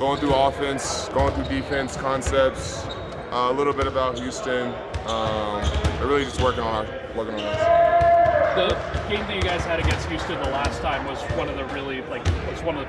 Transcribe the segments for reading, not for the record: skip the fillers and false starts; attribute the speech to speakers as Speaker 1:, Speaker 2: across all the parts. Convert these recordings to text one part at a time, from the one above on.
Speaker 1: going through offense, going through defense concepts, a little bit about Houston. But really just working on us.
Speaker 2: The game that you guys had against Houston the last time was one of the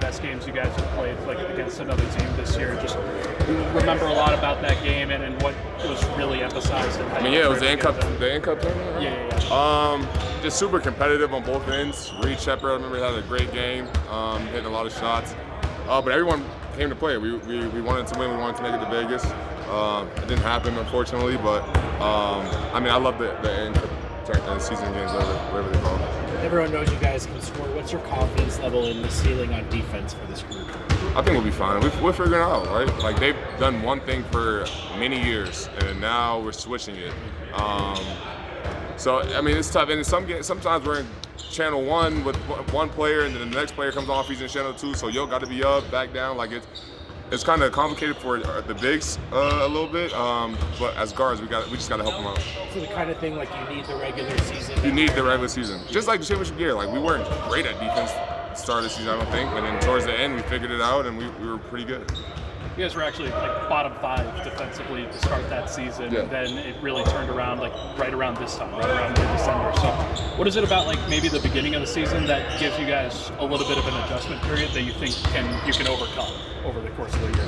Speaker 2: best games you guys have played against another team this year. Just remember a lot about that game and what was really emphasized.
Speaker 1: It was the N-Cup tournament.
Speaker 2: Yeah.
Speaker 1: Just super competitive on both ends. Reed Shepard, I remember, had a great game, hitting a lot of shots. But everyone came to play. We wanted to win. We wanted to make it to Vegas. It didn't happen, unfortunately. But I love the N-Cup season games, whatever they call them.
Speaker 3: Everyone knows you guys can score. What's your confidence level in the ceiling on defense for this group?
Speaker 1: I think we'll be fine. We're figuring it out, right? Like, they've done one thing for many years, and now we're switching it. So it's tough. And sometimes we're in channel 1 with one player, and then the next player comes off, he's in channel 2. So got to be up, back down. Like, it's kind of complicated for the bigs a little bit, but as guards, we just got to help them out.
Speaker 3: So the kind of thing, like, you need the regular season.
Speaker 1: You need the regular season, just like the championship year. Like, we weren't great at defense at the start of the season, I don't think, but then towards the end, we figured it out, and we were pretty good.
Speaker 2: You guys were actually bottom 5 defensively to start that season, and then it really turned around right around this time, right around mid-December. So what is it about maybe the beginning of the season that gives you guys a little bit of an adjustment period that you think you can overcome over the course of the year?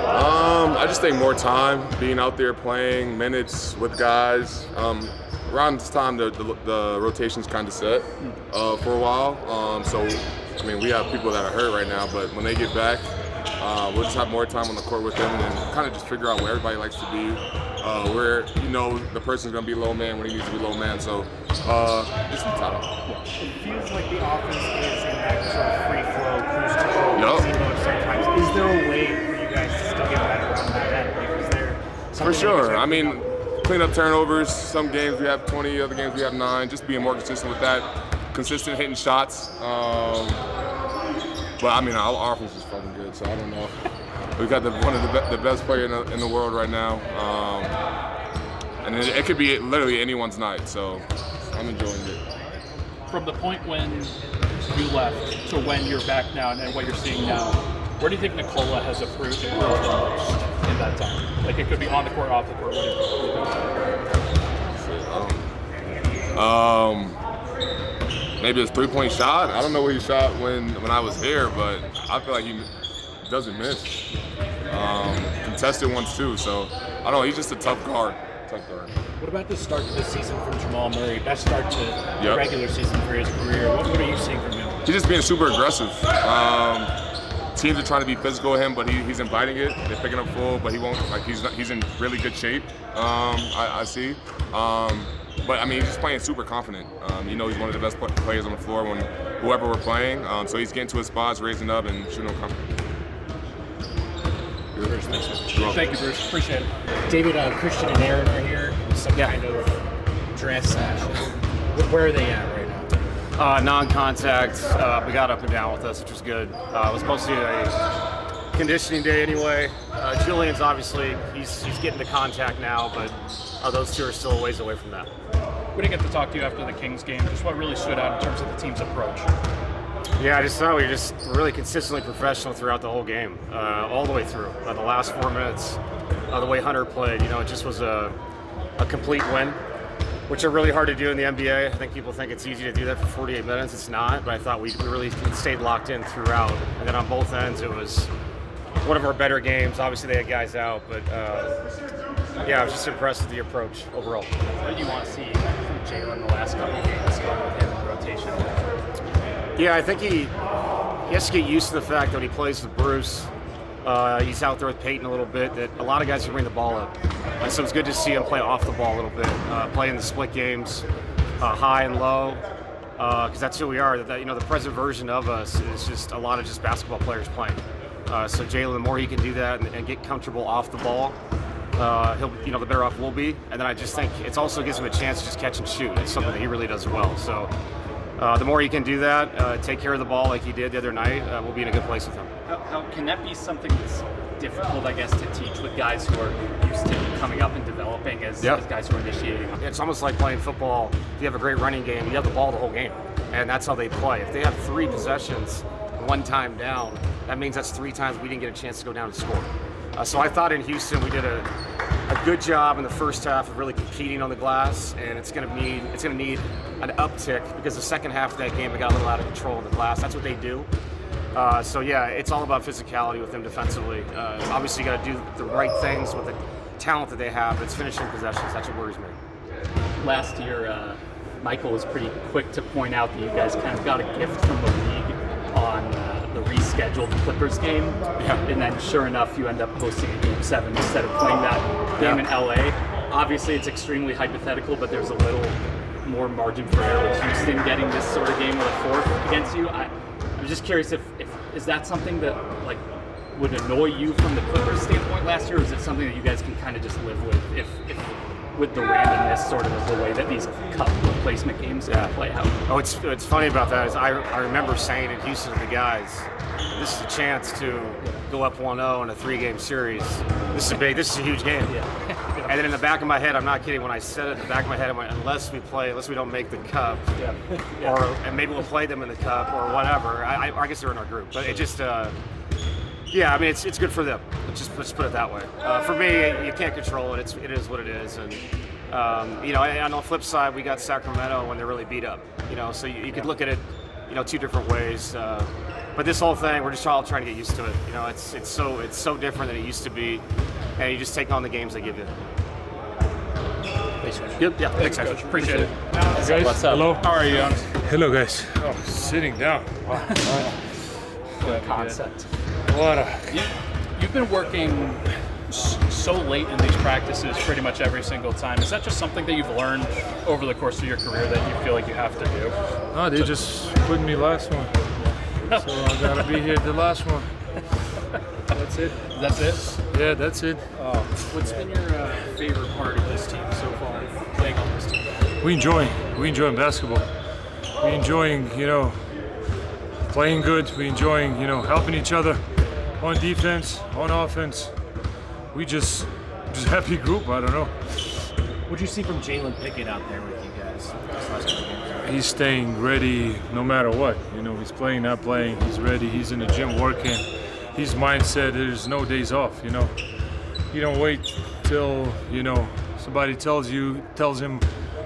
Speaker 1: I just think more time, being out there playing minutes with guys. Around this time, the rotation's kind of set for a while. We have people that are hurt right now, but when they get back, we'll just have more time on the court with them and kind of just figure out where everybody likes to be, where the person's going to be low man when he needs to be low man. So just some time.
Speaker 3: It feels like the offense is in that sort of free flow, cruise control. Sometimes. Is there a way for you guys to still get better around that end? Is there
Speaker 1: for sure. Clean up turnovers. Some games we have 20, other games we have 9. Just being more consistent with that, consistent hitting shots. But our offense is fucking good, so I don't know. We've got one of the best player in the world right now, and it could be literally anyone's night. So I'm enjoying it.
Speaker 2: From the point when you left to when you're back now and what you're seeing now, where do you think Nikola has improved the most in that time? Like, it could be on the court, off the court.
Speaker 1: Maybe his 3-point shot. I don't know where he shot when I was here, but I feel like he doesn't miss. Contested ones too, so I don't know. He's just a tough guard.
Speaker 3: What about the start to the season from Jamal Murray? Best start to the regular season for his career. What are you seeing from him?
Speaker 1: He's just being super aggressive. Teams are trying to be physical with him, but he's inviting it. They're picking up full, but he won't. He's in really good shape. I see. But he's just playing super confident. He's one of the best players on the floor when whoever we're playing. So he's getting to his spots, raising up, and shooting them confident.
Speaker 2: Thank you, Bruce. Appreciate it.
Speaker 3: David, Christian and Aaron are here with some kind of dress session. Where are they at right now?
Speaker 4: Non-contact. We got up and down with us, which was good. It was mostly a conditioning day anyway. Julian's obviously, he's getting to contact now, but those two are still a ways away from that.
Speaker 2: We didn't get to talk to you after the Kings game. Just what really stood out in terms of the team's approach?
Speaker 4: Yeah, I just thought we were just really consistently professional throughout the whole game, all the way through. The last 4 minutes, the way Hunter played, it just was a complete win, which are really hard to do in the NBA. I think people think it's easy to do that for 48 minutes. It's not, but I thought we really stayed locked in throughout. And then on both ends, it was one of our better games. Obviously, they had guys out, but I was just impressed with the approach overall.
Speaker 2: What do you want to see from Jalen the last couple of games going with him in the rotation?
Speaker 4: Yeah, I think he has to get used to the fact that when he plays with Bruce, he's out there with Peyton a little bit, that a lot of guys can bring the ball up. And so it's good to see him play off the ball a little bit, play in the split games, high and low, because that's who we are. The present version of us is just a lot of just basketball players playing. So Jalen, the more he can do that and get comfortable off the ball, he'll, the better off we'll be. And then I just think it also gives him a chance to just catch and shoot. It's something that he really does well. So the more he can do that, take care of the ball like he did the other night, we'll be in a good place with him.
Speaker 5: How can that be something that's difficult, I guess, to teach with guys who are used to coming up and developing as guys who are initiating?
Speaker 4: It's almost like playing football. If you have a great running game, you have the ball the whole game. And that's how they play. If they have 3 possessions, one time down, that means that's 3 times we didn't get a chance to go down and score. So I thought in Houston we did a good job in the first half of really competing on the glass, and it's going to need an uptick because the second half of that game we got a little out of control on the glass. That's what they do. So yeah, it's all about physicality with them defensively. Obviously, you got to do the right things with the talent that they have. It's finishing possessions. That's what worries me.
Speaker 5: Last year, Michael was pretty quick to point out that you guys kind of got a gift from the league on the rescheduled Clippers game, and then sure enough, you end up hosting a Game 7 instead of playing that game in LA. Obviously, it's extremely hypothetical, but there's a little more margin for error with Houston getting this sort of game with a fourth against you. I'm just curious if is that something that like would annoy you from the Clippers standpoint last year, or is it something that you guys can kind of just live with if with the randomness sort of the way that these cup replacement games play out?
Speaker 4: Oh, it's funny about that is I remember saying in Houston to the guys, this is a chance to go up 1-0 in a 3-game series. This is a big, this is a huge game. And then in the back of my head, I'm not kidding, when I said it, in the back of my head, I'm like, unless we don't make the cup, and maybe we'll play them in the cup or whatever. I guess they're in our group, but it just, yeah, I mean, it's good for them. Let's put it that way. For me, you can't control it. It is what it is. And you know, and on the flip side, we got Sacramento when they're really beat up. You know, so you could look at it, you know, 2 different ways. But this whole thing, we're just all trying to get used to it. You know, it's so different than it used to be, and you just take on the games they give you.
Speaker 2: Thanks, Coach.
Speaker 4: Good. Yeah.
Speaker 2: Thanks, Coach. Appreciate it.
Speaker 6: Guys,
Speaker 2: what's up?
Speaker 6: hello.
Speaker 2: How are you, Jonas?
Speaker 6: Hello, guys. Oh, sitting down. Wow.
Speaker 5: Good concept.
Speaker 6: What
Speaker 2: You've been working so late in these practices pretty much every single time. Is that just something that you've learned over the course of your career that you feel like you have to do?
Speaker 6: No, they just put me last one. So I gotta be here the last one. That's it.
Speaker 2: That's it?
Speaker 6: Yeah, that's it.
Speaker 3: What's been your favorite part of this team so far, playing on this team?
Speaker 6: We enjoying basketball. We enjoying, you know, playing good. We enjoying, you know, helping each other on defense, on offense. We just happy group. I don't know.
Speaker 3: What'd you see from Jalen Pickett out there with you guys this last couple games?
Speaker 6: He's staying ready no matter what. You know, he's playing, not playing. He's ready. He's in the gym working. His mindset, there's no days off. You know, you don't wait till, you know, somebody tells him,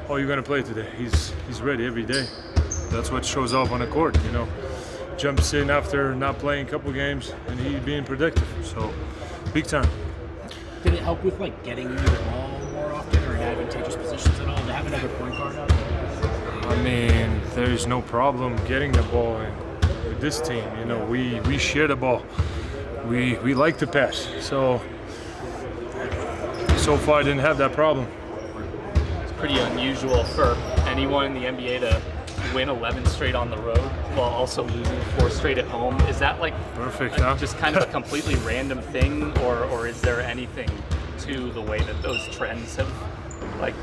Speaker 6: oh, you're gonna play today. He's ready every day. That's what shows up on the court. You know, jumps in after not playing a couple games and he being productive. So, big time.
Speaker 3: Did it help with like getting you the ball more often or in advantageous positions at all to have another point guard out there?
Speaker 6: I mean, there's no problem getting the ball in with this team. You know, we share the ball. We like to pass. So far I didn't have that problem.
Speaker 5: It's pretty unusual for anyone in the NBA to win 11 straight on the road while also losing 4 straight at home. Is that like
Speaker 6: Perfect, huh?
Speaker 5: just kind of a completely random thing, or is there anything to the way that those trends have like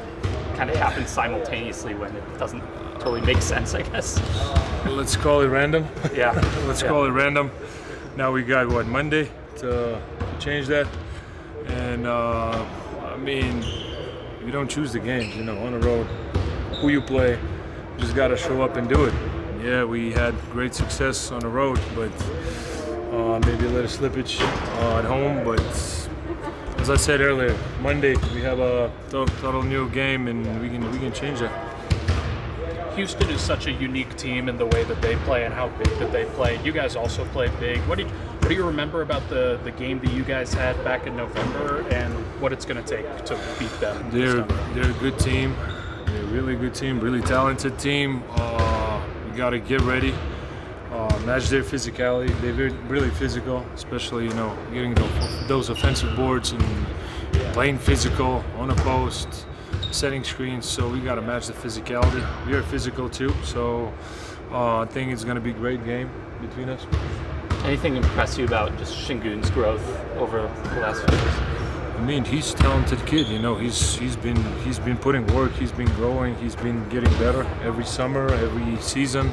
Speaker 5: kind of happened simultaneously when it doesn't totally make sense, I guess?
Speaker 6: Let's call it random.
Speaker 5: Yeah.
Speaker 6: Let's call it random. Now we got what, Monday to change that, and I mean, you don't choose the games, you know, on the road. Who you play, you just gotta show up and do it. Yeah, we had great success on the road, but maybe a little slippage at home. But as I said earlier, Monday we have a total new game, and we can change that.
Speaker 2: Houston is such a unique team in the way that they play and how big that they play. You guys also play big. What do you remember about the game that you guys had back in November and what it's going to take to beat them?
Speaker 6: They're a good team. They're a really good team, really talented team. We got to get ready, match their physicality. They're really physical, especially, you know, getting those offensive boards and playing physical on the post, setting screens. So we got to match the physicality. We are physical too, so I think it's going to be a great game between us.
Speaker 5: Anything impress you about just Şengün's growth over the last few years?
Speaker 6: I mean, he's a talented kid. You know, he's been putting work. He's been growing. He's been getting better every summer, every season.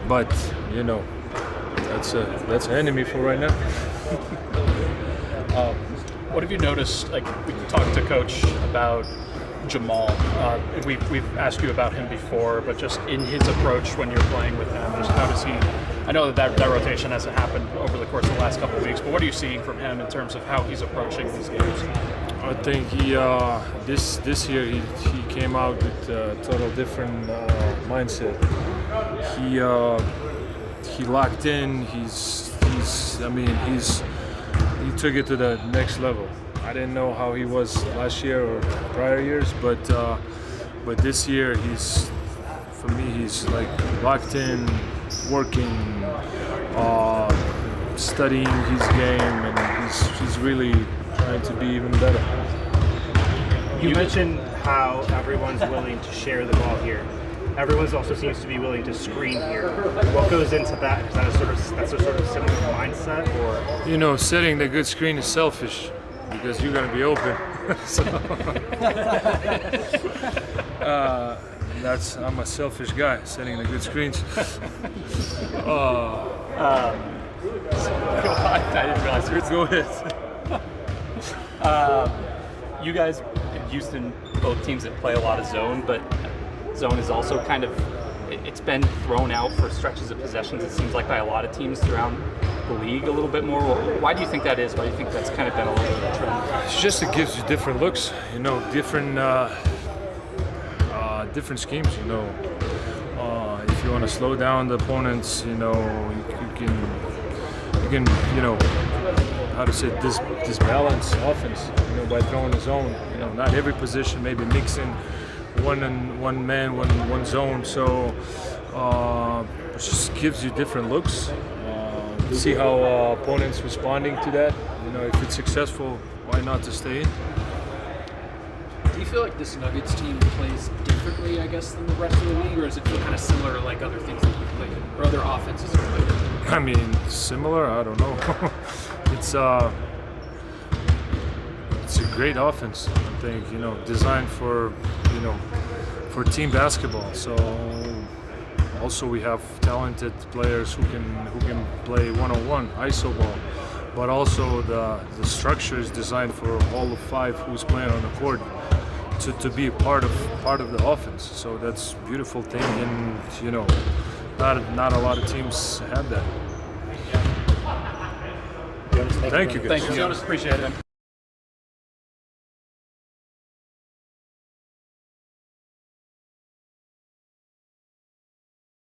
Speaker 6: But you know, that's an enemy for right now.
Speaker 2: What have you noticed? Like, we talked to Coach about Jamal. We've asked you about him before, but just in his approach when you're playing with him, just how does he? I know that rotation hasn't happened over the course of the last couple of weeks, but what are you seeing from him in terms of how he's approaching these games?
Speaker 6: I think he this year he came out with a total different mindset. He locked in. He took it to the next level. I didn't know how he was last year or prior years, but this year for me he's like locked in, working, studying his game, and he's really trying to be even better.
Speaker 3: You mentioned how everyone's willing to share the ball here. Everyone also seems to be willing to screen here. What goes into that? Is that that's a sort of similar mindset, or?
Speaker 6: You know, setting the good screen is selfish because you're going to be open. So, I'm a selfish guy, setting the good screens.
Speaker 5: I didn't realize you were.
Speaker 6: Go ahead.
Speaker 5: You guys in Houston, both teams that play a lot of zone, but zone is also kind of, it's been thrown out for stretches of possessions, it seems like, by a lot of teams throughout the league a little bit more. Why do you think that is? Why do you think that's kind of been a little bit of a trend?
Speaker 6: It's just, it gives you different looks, you know, different schemes, you know. If you want to slow down the opponents, you know, you can, you know, how to say, disbalance offense, you know, by throwing the zone. You know, not every position, maybe mixing one man, one zone. So it just gives you different looks. See how opponents responding to that. You know, if it's successful, why not to stay in?
Speaker 7: Do you feel like this Nuggets team plays differently, I guess, than the rest of the league, or does it feel kind of similar to like other things that you've played, or other offenses you've played?
Speaker 6: I mean, similar. I don't know. It's a great offense. I think, you know, designed for, you know, for team basketball. So also we have talented players who can play one-on-one ISO ball, but also the structure is designed for all of five who's playing on the court to be part of the offense. So that's a beautiful thing, and you know, not a lot of teams have that.
Speaker 3: Jonas,
Speaker 6: Thank you guys.
Speaker 2: Thank you, Jonas. Appreciate it.